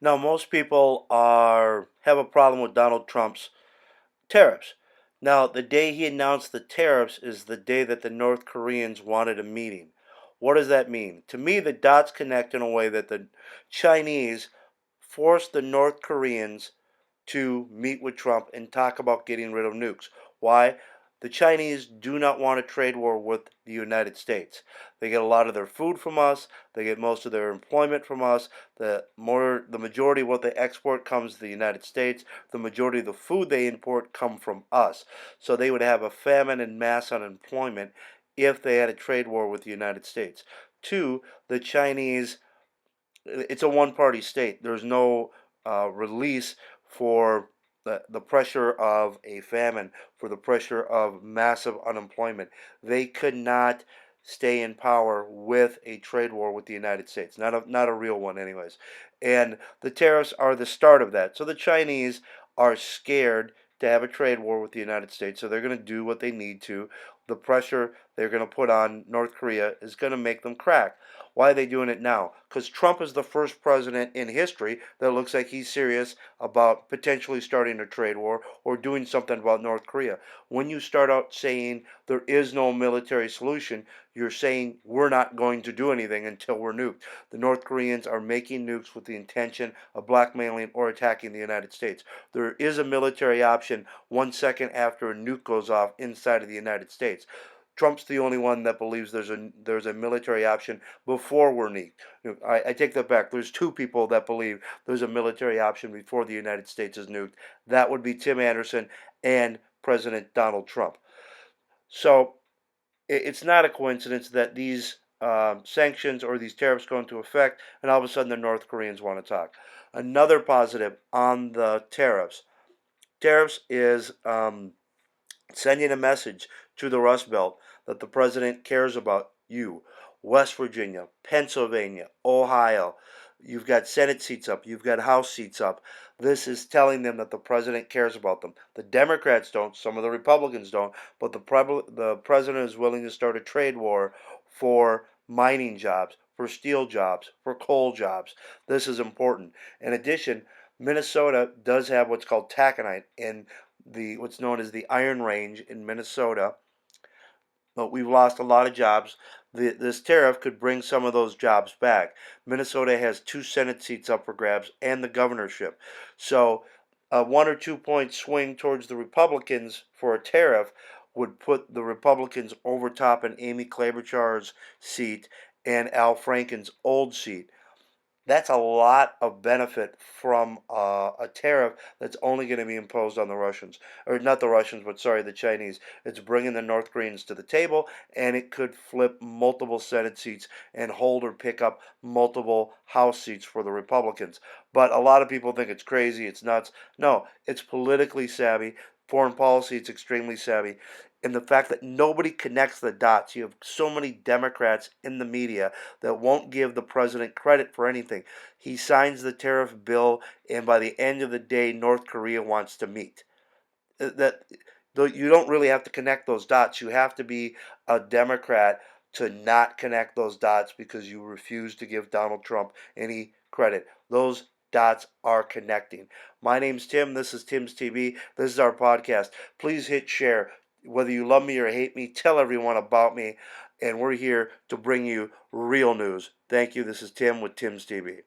Now, most people have a problem with Donald Trump's tariffs. Now, the day he announced the tariffs is the day that the North Koreans wanted a meeting. What does that mean? To me, the dots connect in a way that the Chinese forced the North Koreans to meet with Trump and talk about getting rid of nukes. Why? The Chinese do not want a trade war with the United States. They get a lot of their food from us. They get most of their employment from us. The majority of what they export comes to the United States. The majority of the food they import come from us. So they would have a famine and mass unemployment if they had a trade war with the United States. Two, the Chinese, it's a one-party state. There's no release for the pressure of a famine, for the pressure of massive unemployment. They could not stay in power with a trade war with the United States. Not a real one, anyways. And the tariffs are the start of that. So the Chinese are scared to have a trade war with the United States, so they're going to do what they need to. The pressure they're going to put on North Korea is going to make them crack. Why are they doing it now? Because Trump is the first president in history that looks like he's serious about potentially starting a trade war or doing something about North Korea. When you start out saying there is no military solution, you're saying we're not going to do anything until we're nuked. The North Koreans are making nukes with the intention of blackmailing or attacking the United States. There is a military option 1 second after a nuke goes off inside of the United States. Trump's the only one that believes there's a military option before we're nuked. I take that back. There's two people that believe there's a military option before the United States is nuked. That would be Tim Anderson and President Donald Trump. So it's not a coincidence that these sanctions or these tariffs go into effect, and all of a sudden the North Koreans want to talk. Another positive on the tariffs. Tariffs is sending a message to the Rust Belt that the president cares about you. West Virginia, Pennsylvania, Ohio. You've got Senate seats up. You've got House seats up. This is telling them that the president cares about them. The Democrats don't. Some of the Republicans don't. But the president is willing to start a trade war for mining jobs, for steel jobs, for coal jobs. This is important. In addition, Minnesota does have what's called taconite in the what's known as the Iron Range in Minnesota. But we've lost a lot of jobs. This tariff could bring some of those jobs back. Minnesota has 2 Senate seats up for grabs and the governorship. So a 1 or 2 point swing towards the Republicans for a tariff would put the Republicans over top in Amy Klobuchar's seat and Al Franken's old seat. That's a lot of benefit from a tariff that's only going to be imposed on the Russians, or not the Russians, but sorry, the Chinese. It's bringing the North Koreans to the table, and it could flip multiple Senate seats and hold or pick up multiple House seats for the Republicans. But a lot of people think it's crazy, it's nuts. No, it's politically savvy. Foreign policy, it's extremely savvy. And the fact that nobody connects the dots. You have so many Democrats in the media that won't give the president credit for anything. He signs the tariff bill, and by the end of the day, North Korea wants to meet. That you don't really have to connect those dots. You have to be a Democrat to not connect those dots because you refuse to give Donald Trump any credit. Those dots are connecting. My name's Tim. This is Tim's TV. This is our podcast. Please hit share. Whether you love me or hate me, tell everyone about me. And we're here to bring you real news. Thank you. This is Tim with Tim's TV.